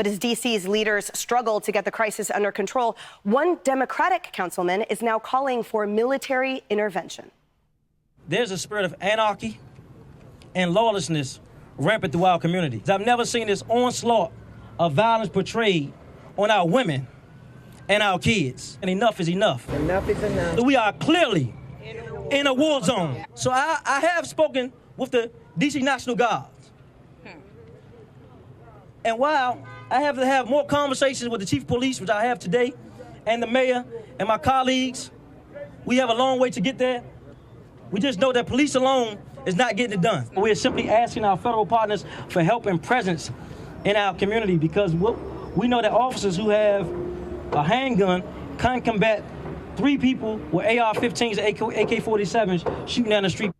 But as D.C.'s leaders struggle to get the crisis under control, one Democratic councilman is now calling for military intervention. There's a spirit of anarchy and lawlessness rampant through our communities. I've never seen this onslaught of violence portrayed on our women and our kids. And enough is enough. Enough is enough. We are clearly in a war zone. So I have spoken with the D.C. National Guard. And while I have to have more conversations with the chief of police, which I have today, and the mayor and my colleagues, we have a long way to get there. We just know that police alone is not getting it done. We're simply asking our federal partners for help and presence in our community because we know that officers who have a handgun can combat 3 people with AR-15s and AK-47s shooting down the street.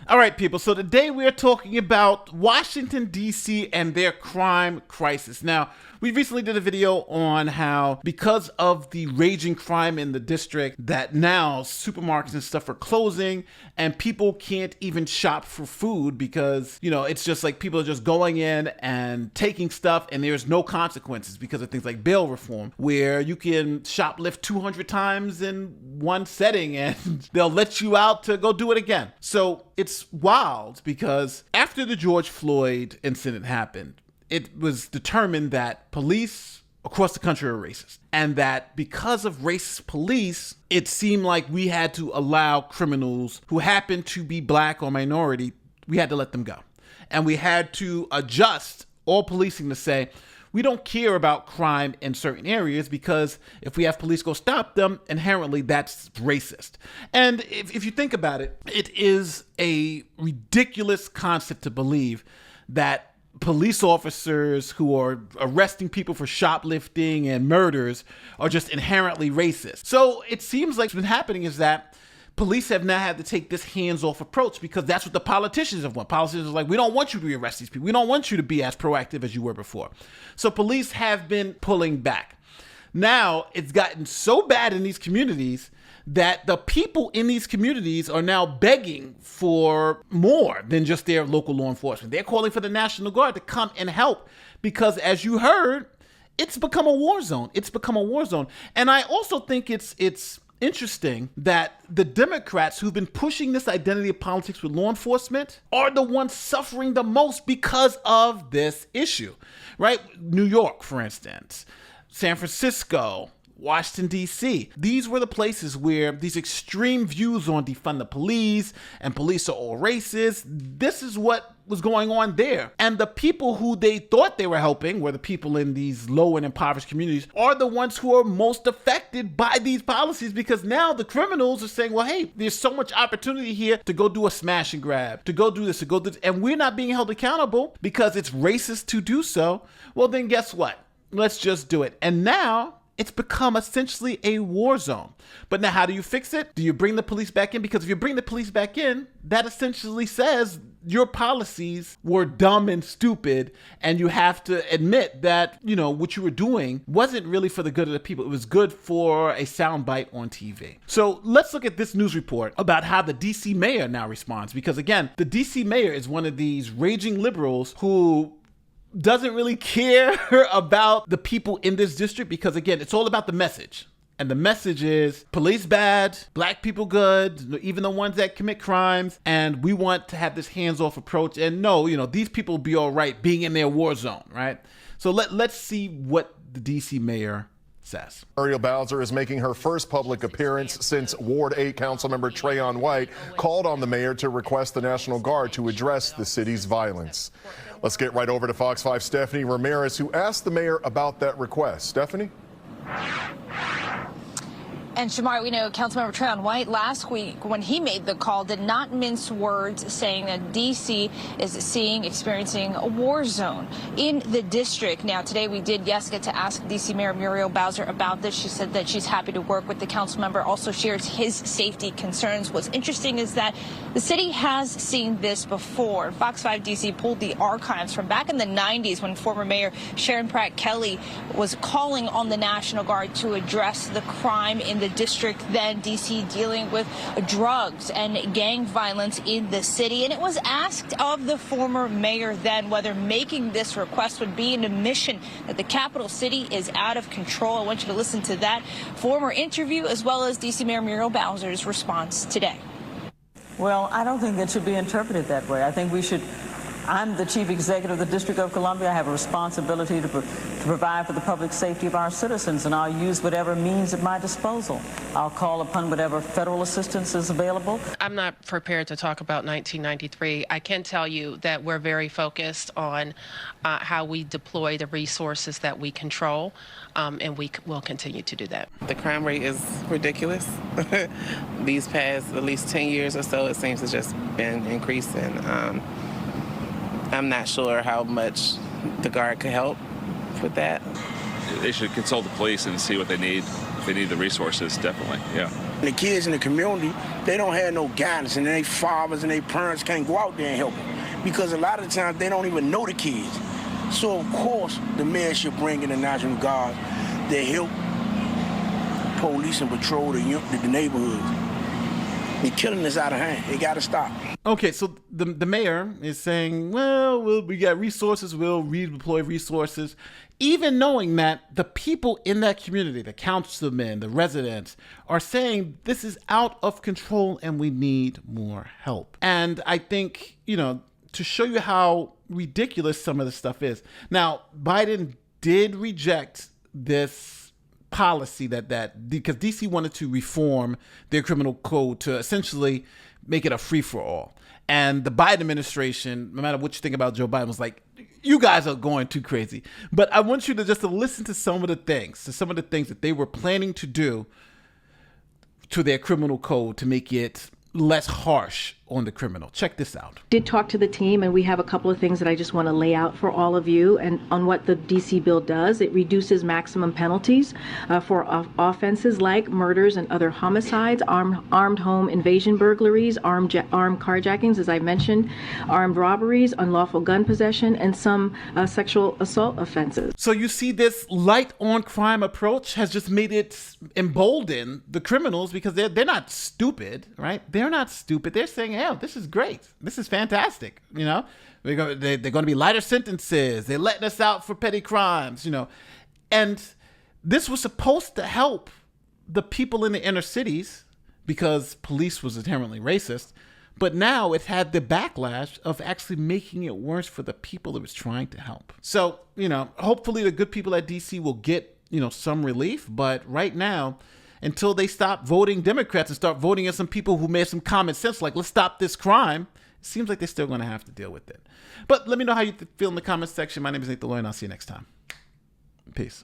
All right, people, so today we are talking about Washington, D.C. and their crime crisis. Now, we recently did a video on how because of the raging crime in the district that now supermarkets and stuff are closing and people can't even shop for food because, you know, it's just like people are just going in and taking stuff and there's no consequences because of things like bail reform where you can shoplift 200 times in one setting and they'll let you out to go do it again. So it's wild because after the George Floyd incident happened, it was determined that police across the country are racist. And that because of racist police, it seemed like we had to allow criminals who happened to be black or minority, we had to let them go. And we had to adjust all policing to say, we don't care about crime in certain areas because if we have police go stop them, inherently that's racist. And if you think about it, it is a ridiculous concept to believe that police officers who are arresting people for shoplifting and murders are just inherently racist. So it seems like what's been happening is that police have now had to take this hands-off approach because that's what the politicians have want. Politicians are like, we don't want you to arrest these people. We don't want you to be as proactive as you were before. So police have been pulling back. Now it's gotten so bad in these communities that the people in these communities are now begging for more than just their local law enforcement. They're calling for the National Guard to come and help because, as you heard, it's become a war zone. It's become a war zone. And I also think it's interesting that the Democrats who've been pushing this identity of politics with law enforcement are the ones suffering the most because of this issue, right? New York, for instance, San Francisco, Washington, D.C. These were the places where these extreme views on defund the police and police are all racist. This is what was going on there. And the people who they thought they were helping were the people in these low and impoverished communities are the ones who are most affected by these policies because now the criminals are saying, well, hey, there's so much opportunity here to go do a smash and grab, to go do this, to go do this, and we're not being held accountable because it's racist to do so. Well, then guess what? Let's just do it. And now it's become essentially a war zone. But now how do you fix it? Do you bring the police back in? Because if you bring the police back in, that essentially says your policies were dumb and stupid, and you have to admit that, you know, what you were doing wasn't really for the good of the people. It was good for a soundbite on TV. So let's look at this news report about how the DC mayor now responds. Because again, the DC mayor is one of these raging liberals who doesn't really care about the people in this district because, again, it's all about the message. And the message is police bad, black people good, even the ones that commit crimes. And we want to have this hands-off approach. And no, you know, these people will be all right being in their war zone, right? So let's see what the DC mayor says. Muriel Bowser is making her first public appearance since Ward 8 Councilmember Trayon White called on the mayor to request the National Guard to address the city's violence. Let's get right over to Fox 5's Stephanie Ramirez, who asked the mayor about that request. Stephanie? And Shamar, we know Councilmember Trayon White last week when he made the call did not mince words, saying that D.C. is experiencing a war zone in the district. Now, today we did, yes, get to ask D.C. Mayor Muriel Bowser about this. She said that she's happy to work with the council member, also shares his safety concerns. What's interesting is that the city has seen this before. Fox 5 D.C. pulled the archives from back in the 90s when former Mayor Sharon Pratt Kelly was calling on the National Guard to address the crime in the the district then, D.C. dealing with drugs and gang violence in the city. And it was asked of the former mayor then whether making this request would be an admission that the capital city is out of control. I want you to listen to that former interview as well as D.C. Mayor Muriel Bowser's response today. Well, I don't think it should be interpreted that way. I think we should. I'm the chief executive of the District of Columbia. I have a responsibility to provide for the public safety of our citizens, and I'll use whatever means at my disposal. I'll call upon whatever federal assistance is available. I'm not prepared to talk about 1993. I can tell you that we're very focused on how we deploy the resources that we control, and we will continue to do that. The crime rate is ridiculous. These past at least 10 years or so, it seems to just been increasing. I'm not sure how much the Guard could help with that. They should consult the police and see what they need. If they need the resources, definitely, yeah. The kids in the community, they don't have no guidance, and their fathers and their parents can't go out there and help them because a lot of the times they don't even know the kids. So, of course, the mayor should bring in the National Guard to help police and patrol the neighborhoods. The killing is out of hand. It got to stop. Okay, so the mayor is saying, well, we got resources, we'll redeploy resources, even knowing that the people in that community, the councilmen, the residents, are saying this is out of control and we need more help. And I think, to show you how ridiculous some of this stuff is. Now, Biden did reject this policy that because DC wanted to reform their criminal code to essentially make it a free-for-all. And the Biden administration, no matter what you think about Joe Biden, was like, you guys are going too crazy. But I want you to just listen to some of the things that they were planning to do to their criminal code to make it less harsh on the criminal. Check this out. Did talk to the team, and we have a couple of things that I just want to lay out for all of you and on what the DC bill does. It reduces maximum penalties for offenses like murders and other homicides, armed home invasion burglaries, armed carjackings, as I mentioned, armed robberies, unlawful gun possession, and some sexual assault offenses. So you see, this light on crime approach has just made it embolden the criminals because they're not stupid, right? They're not stupid. They're saying, hell, this is great. This is fantastic. They're going to be lighter sentences. They're letting us out for petty crimes, And this was supposed to help the people in the inner cities because police was inherently racist. But now it had the backlash of actually making it worse for the people it was trying to help. So, hopefully the good people at DC will get, some relief. But right now, until they stop voting Democrats and start voting in some people who made some common sense, like let's stop this crime, it seems like they're still going to have to deal with it. But let me know how you feel in the comments section. My name is Nate the Lawyer, and I'll see you next time. Peace.